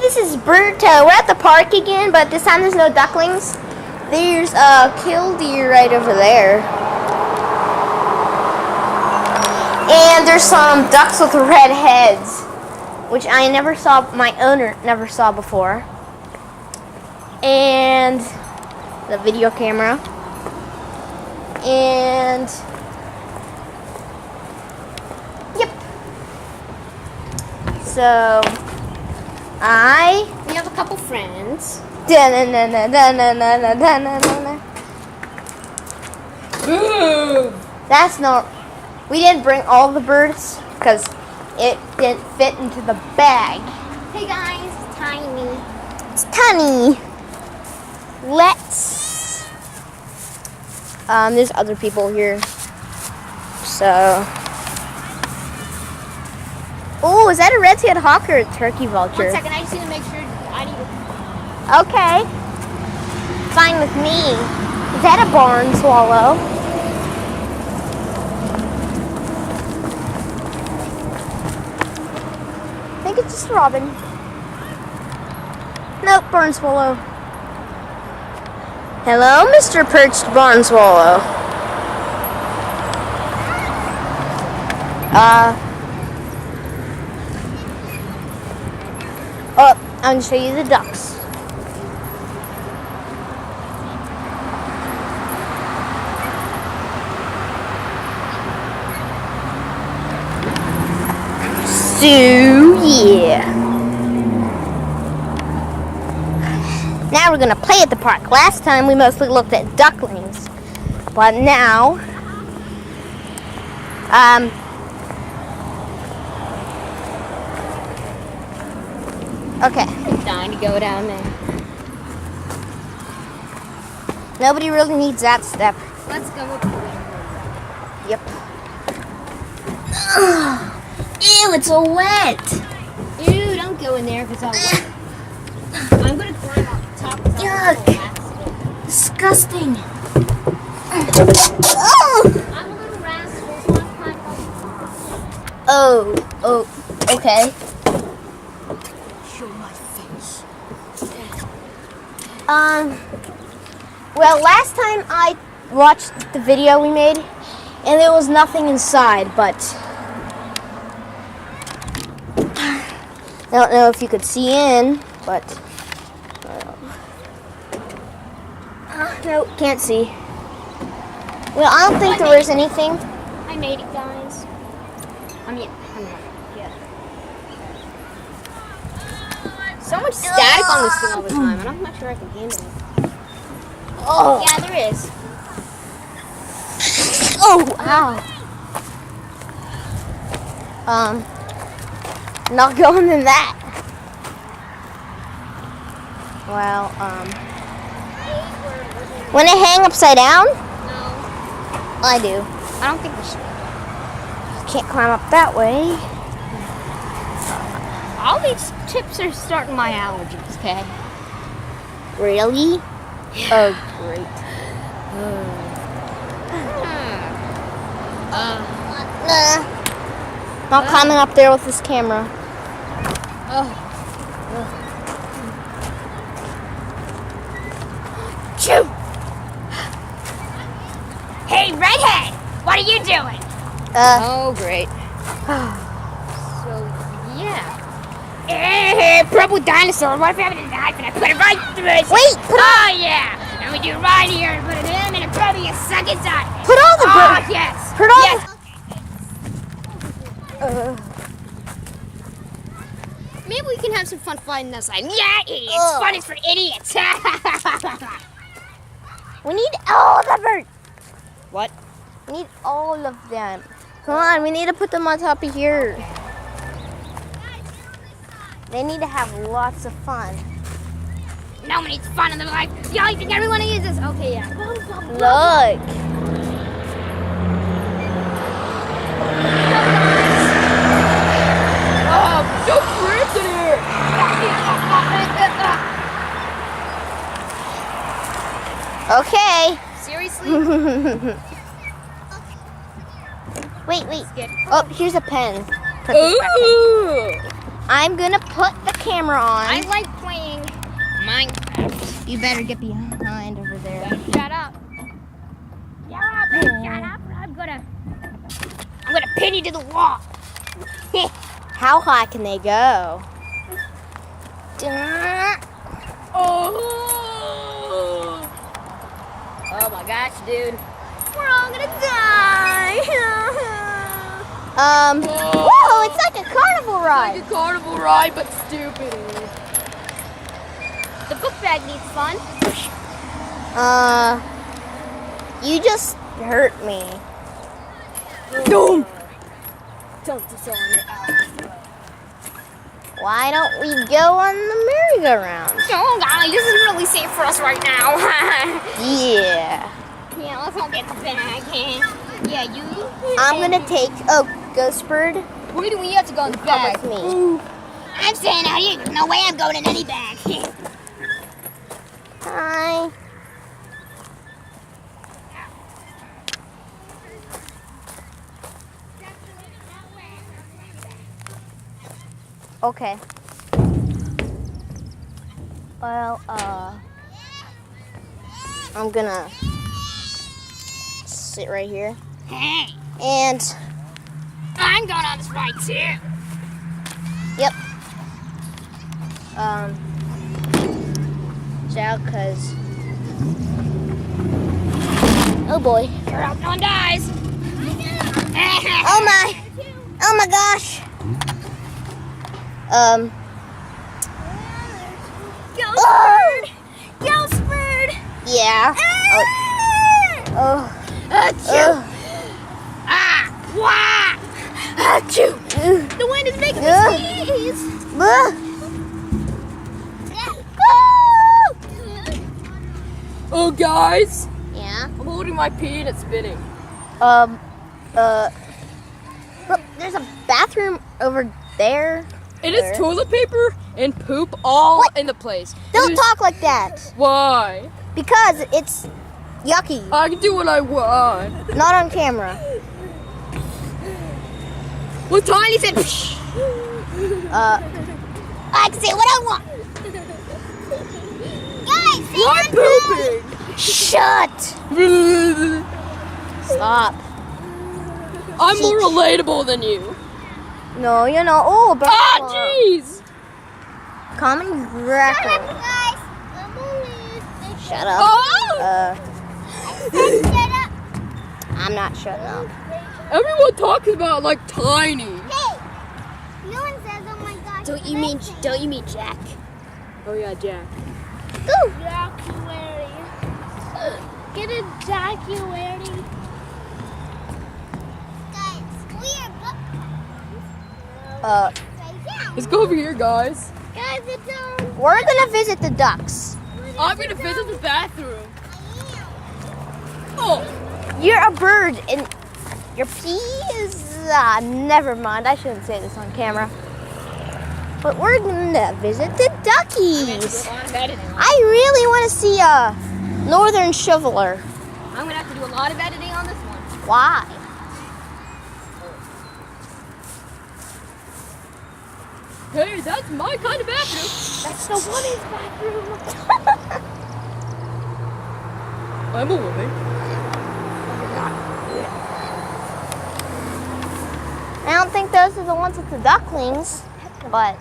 this is Berto. We're at the park again, but this time there's no ducklings. There's a killdeer right over there. And there's some ducks with red heads, which I never saw, my owner never saw before. And the video camera. And yep. So we have a couple friends. That's not. We didn't bring all the birds because it didn't fit into the bag. Hey guys, it's Tiny. It's tiny. Let's. There's other people here. So. Oh, is that a red-tailed hawk or a turkey vulture? 1 second, I just need to make sure I need to... Okay. Fine with me. Is that a barn swallow? I think it's just a robin. Nope, barn swallow. Hello, Mr. Perched Barn Swallow. Oh, I'm going to show you the ducks. So, yeah. Now we're going to play at the park. Last time we mostly looked at ducklings. But now, okay. I'm dying to go down there. Nobody really needs that step. Let's go with the Yep. Ew, it's so wet. Ew, don't go in there if it's all wet. I'm going to climb up top of the Yuck. rascal. Disgusting. I'm a little rascal, so I'm climbing up. Oh, okay. Show my face. Well, last time I watched the video we made, and there was nothing inside, but I don't know if you could see in, but no, can't see. Well, I don't think there was anything. I made it, guys. I'm not. Yeah. So much static on this thing all the time, and I'm not sure I can handle it. Oh, Yeah, there is. oh, ow. Not going in that. Well, when I hang upside down, No, I do. I don't think we should. Can't climb up that way. All these tips are starting my allergies, okay? Really? Oh, great. Nah. Not climbing up there with this camera. Choo! Hey, redhead! What are you doing? Oh, great. So, yeah. Hey, purple dinosaur, what if I have a knife and I put it right through his... Wait, put Oh, yeah! And we do it right here and put it in and probably a second time. Put all the Oh, birds. yes! Put all Yes! Maybe we can have some fun fighting that side. Yeah, idiots! Ugh. Fun is for idiots! We need all the birds. What? We need all of them. Come on, we need to put them on top of here. They need to have lots of fun. No one needs fun in their life. Y'all think everyone uses? Okay, yeah. Look. Oh, so pretty! Okay. Seriously? Wait. Good. Oh, here's a pen. Ooh! I'm gonna put the camera on. I like playing Minecraft. You better get behind over there. Shut up. Shut up, man. Shut up. I'm gonna pin you to the wall. How high can they go? Oh my gosh, dude. We're all gonna die. Whoa, it's like a carnival ride. Like a carnival ride, but stupid. The book bag needs fun. You just hurt me. Don't disown your ally. Why don't we go on the merry-go-round? Oh, golly, this is really safe for us right now. Yeah. Yeah, let's all get the bag. Yeah, you. I'm gonna take. Oh, Ghost Bird. Where do we have to go in the Come bag? with me. Ooh. I'm staying out here. There's no way I'm going in any bag. Hi. Okay. Well, I'm gonna sit right here. Hey, And, I'm going on this ride too. yep. Out, cause. Oh boy. Sure hope no one dies. Oh my. Oh my gosh. Ghost bird! Ghost bird! Yeah. Oh. Achoo! Ah! Wah! Achoo! The wind is making me sneeze! Oh, guys! Yeah. I'm holding my pee and it's spinning. Look, there's a bathroom over there. It is toilet paper and poop all in the place. Don't talk like that. Why? Because it's yucky. I can do what I want. Not on camera. Well, Tiny said, psh. I can say what I want. Guys, I'm pooping. Shut. Stop. I'm more relatable than you. No, you know. Oh, but Jeez. Common grackle. Shut up. Oh. Shut up. I'm not shutting up. Everyone talks about like Tiny. Hey. No one says, oh my gosh. Don't you mean Jack? Oh yeah, Jack. Ooh. Jackuary. Get a jackuary. Guys, we are Let's go over here, guys. Guys, it's down. we're gonna visit the ducks. I'm gonna visit the bathroom. Oh, You're a bird and your pee is never mind. I shouldn't say this on camera. But we're gonna visit the duckies. I really want to see a northern shoveler. I'm gonna have to do a lot of editing on this one. Why? Hey, that's my kind of bathroom. That's the woman's bathroom. I'm a woman. I don't think those are the ones with the ducklings, but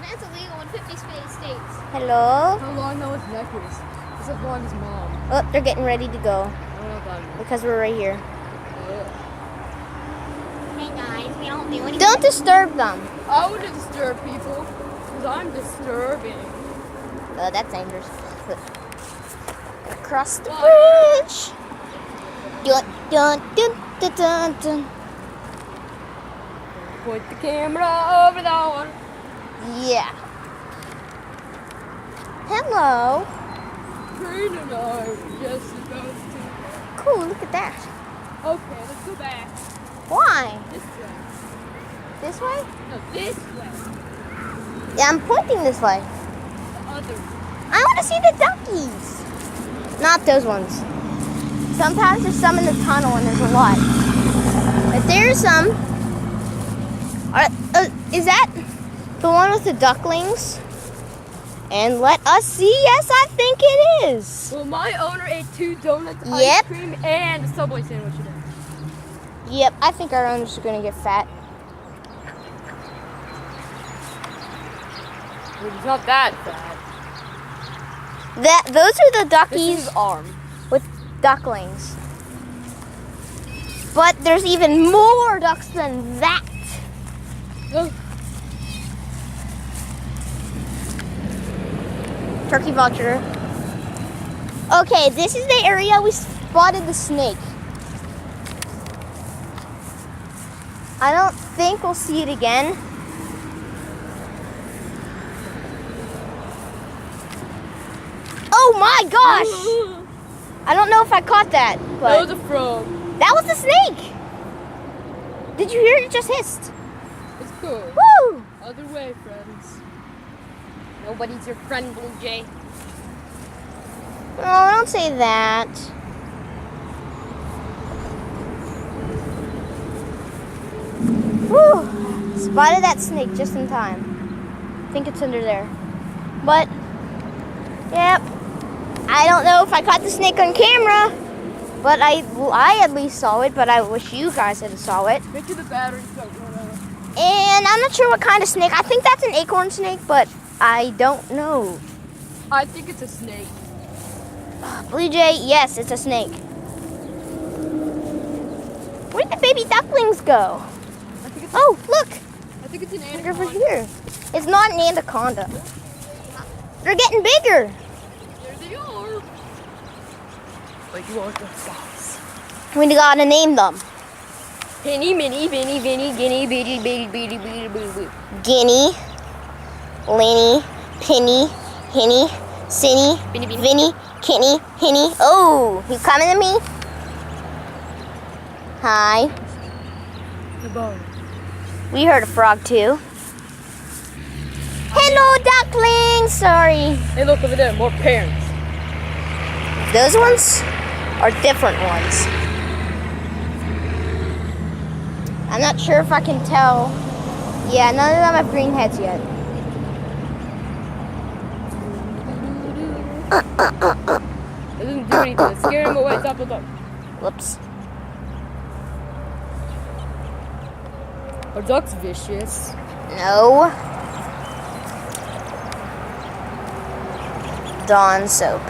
That's illegal in 50 states. hello. How long though his neck is? It's as long as mom. Oh, they're getting ready to go I don't know about you. because we're right here. Hey guys, we don't do anything. Don't disturb them. I would disturb people because I'm disturbing. That's dangerous. Across the bridge. Dun, dun, dun, dun, dun, dun. Point the camera over that one. Yeah. Hello. Green and I were just supposed to. Cool, look at that. Okay, let's go back. Why? This way. This way? No, this way. Yeah, I'm pointing this way. The other way. I want to see the duckies. Not those ones. Sometimes there's some in the tunnel and there's a lot. But there's some. Is that the one with the ducklings? And let us see. Yes, I think it is. Well, my owner ate 2 donuts, Yep. ice cream, and a Subway sandwich today. Yep, I think our owners are going to get fat. Well, he's not that fat. Those are the This is duckies his arm. with ducklings. But there's even more ducks than that. Look. Turkey vulture. Okay, this is the area we spotted the snake. I don't think we'll see it again. Oh my gosh! I don't know if I caught that, That but was a frog. that was the snake! Did you hear it just hissed? It's cool. Woo! Other way, friends. Nobody's your friend, Blue Jay. Oh, don't say that. Whew. Spotted that snake just in time. I think it's under there. But, yep. I don't know if I caught the snake on camera, but I at least saw it, but I wish you guys had saw it. Make sure the batteries don't run out. And I'm not sure what kind of snake. I think that's an acorn snake, but I don't know. I think it's a snake. Blue Jay, yes, it's a snake. Where'd the baby ducklings go? I think it's Oh, look, I think it's an they're anaconda. over here. It's not an anaconda. They're getting bigger. There they are. Like you want the size. We gotta name them. Penny, Minnie, Vinny, Vinny, Guinea, Beady, Beady, Beady, Beady, Beady. Guinea, Lenny, Penny, Henny, Cinny, Vinny, Vinny. Vinny, Kenny, Henny. Oh, you coming to me? Hi. The bone. We heard a frog too. Hello, ducklings. Sorry. Hey, look over there, more parents. Those ones are different ones. I'm not sure if I can tell. Yeah, none of them have green heads yet. It doesn't do anything. It's scaring them away. Stop, stop. Whoops. Our duck's vicious. No. Dawn soap.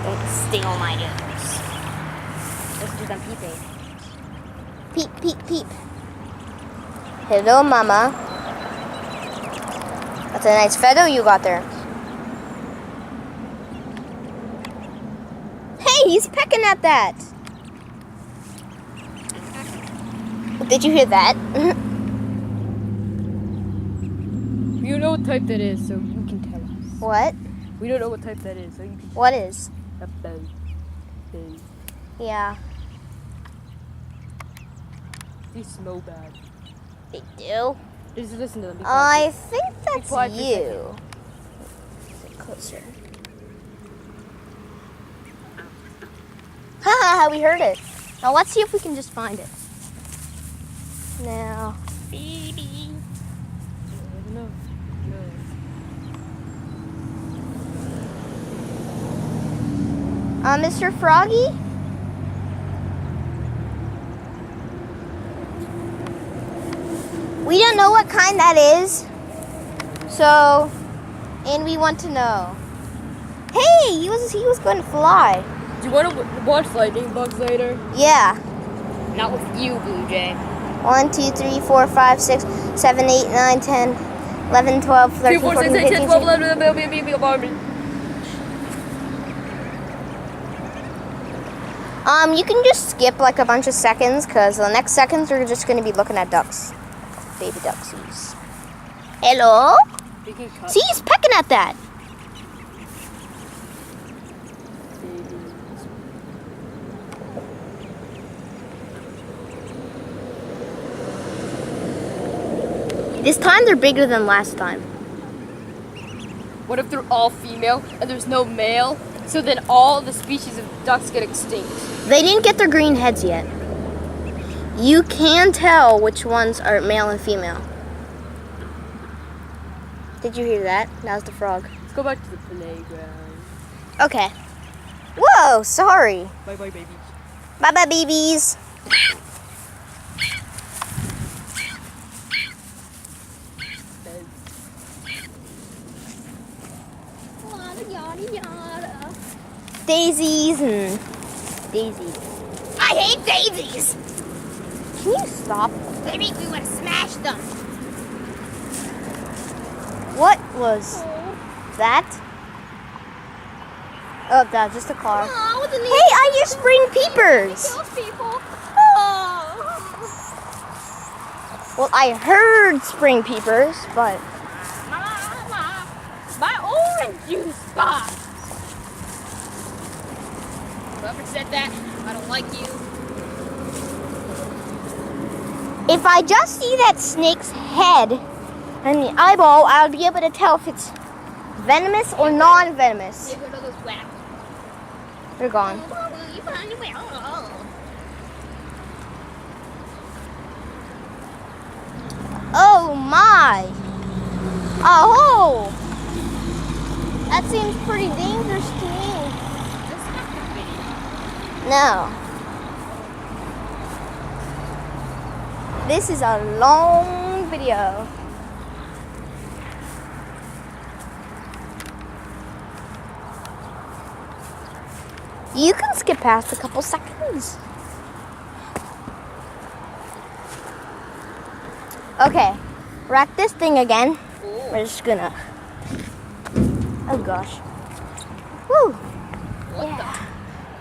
Don't steal my news. Let's do them peeping. Peep, peep, peep. Hello, mama. That's a nice feather you got there. Hey, he's pecking at that. Did you hear that? You know what type that is, so you can tell us. What? We don't know what type that is, so you can What is? a bird. Bird. Yeah, They smell bad. they do. Just listen to them. Be I quiet. think that's quiet for a you. Sit closer. Haha, we heard it. Now let's see if we can just find it. Now, baby. I don't know. No. Mr. Froggy? We don't know what kind that is. So, and we want to know. Hey, he was going to fly. Do you want to watch lightning bugs later? Yeah. Not with you, Blue Jay. 1, 2, 3, 4, 5, 6, 7, 8, 9, 10, 11, 12, 13, 2, 4, 6, 14, 8, 10, 15, 12, 16. 11, You can just skip like a bunch of seconds because the next seconds we're just going to be looking at ducks. Baby ducksies. Hello? See, he's pecking at that. This time they're bigger than last time. What if they're all female and there's no male? So then all the species of ducks get extinct. They didn't get their green heads yet. You can tell which ones are male and female. Did you hear that? That was the frog. Let's go back to the playground. Okay. Whoa, sorry. Bye bye, babies. Bye bye, babies. Yada, yada. Daisies and daisies. I hate daisies. Can you stop? They make me want to smash them. What was that? Oh, that's just a car. Oh, what's the name? Hey, I hear spring peepers. Those people. Well, I heard spring peepers, but My orange juice box. Whoever said that, I don't like you. if I just see that snake's head and the eyeball, I'll be able to tell if it's venomous or non-venomous. Get rid of those wax. They're gone. You found your way. Oh my! Oh! That seems pretty dangerous to me. This is not the video. No. This is a long video. You can skip past a couple seconds. Okay, we're at this thing again. We're just gonna. Oh gosh. Woo! Yeah.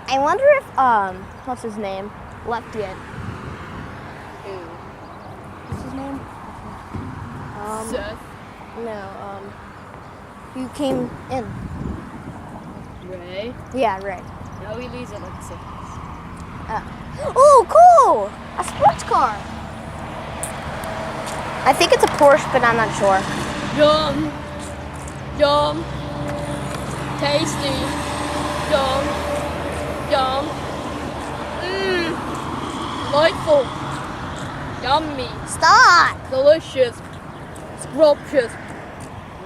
I wonder if what's his name? Left yet. What's his name? Seth. No, who came in? Ray. Yeah, right. No, he leaves it like 6. Oh, cool! A sports car. I think it's a Porsche, but I'm not sure. Yum. Yum. Tasty. Yum. Yum. Mmm. Delightful. Yummy. Stop! Delicious. Scrumptious.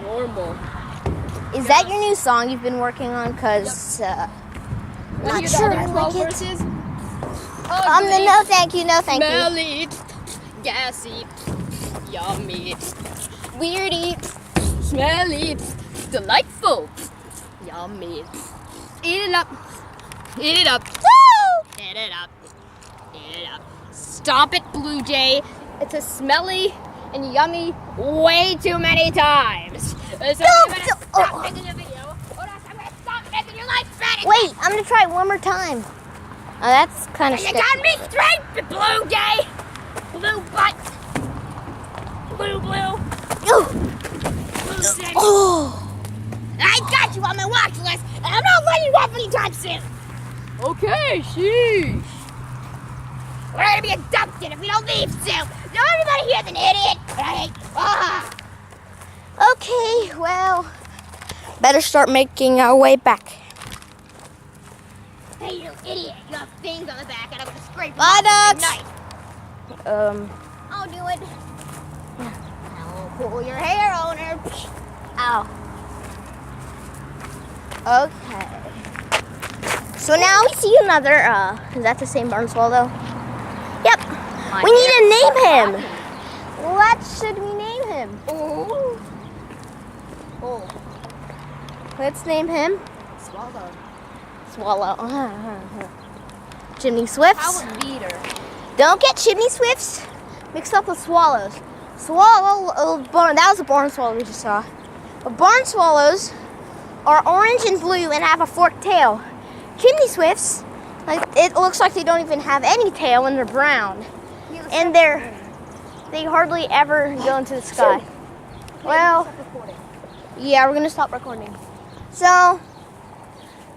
Normal. Is that your new song you've been working on? Cause not sure I like it. Verses? No, thank you, no, thank you. Smelly. Gassy. Yummy. Weirdy. Smelly. Delightful. Yummy. Eat it up. Eat it up. Woo! Eat it up. Eat it up. Stop it, Blue Jay. It's a smelly and yummy way too many times. So I'm gonna stop making the video. Or else I'm gonna stop making your life better. Wait, I'm gonna try it one more time. Oh, that's kind of You sketchy. got me straight, Blue Jay. Blue butt. Blue, blue. Blue city. Oh, I got you on my watch list, and I'm not letting you off anytime soon. Okay, sheesh. We're gonna be adopted if we don't leave soon. No, everybody here's an idiot. Right? okay, well, better start making our way back. Hey, you idiot. You have things on the back, and I'm gonna scrape them Bye, off with ducks. my knife. I'll do it. I'll pull your hair, owner. Ow. Okay. So now we see another, is that the same barn swallow? Yep. We need to name him. What should we name him? Oh. Let's name him Swallow. Swallow. Chimney Swifts. How a beater. Don't get chimney swifts mixed up with swallows. That was a barn swallow we just saw. But barn swallows are orange and blue and have a forked tail. Chimney swifts, like it looks like they don't even have any tail and they're brown. And they hardly ever go into the sky. Well, yeah, we're gonna stop recording. So,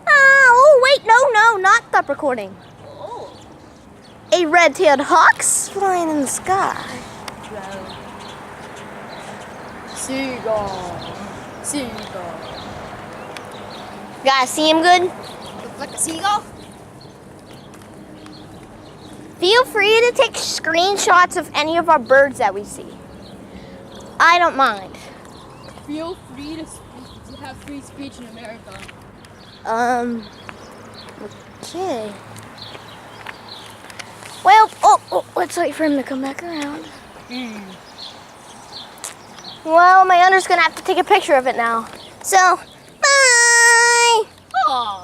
oh wait, no, not stop recording. A red-tailed hawk's flying in the sky. Seagull. Seagull. You guys see him good? Looks like a seagull. If Feel free to take screenshots of any of our birds that we see. I don't mind. Feel free to have free speech in America. Okay. Well, let's wait for him to come back around. Well, my owner's gonna have to take a picture of it now. So, bye! Aw.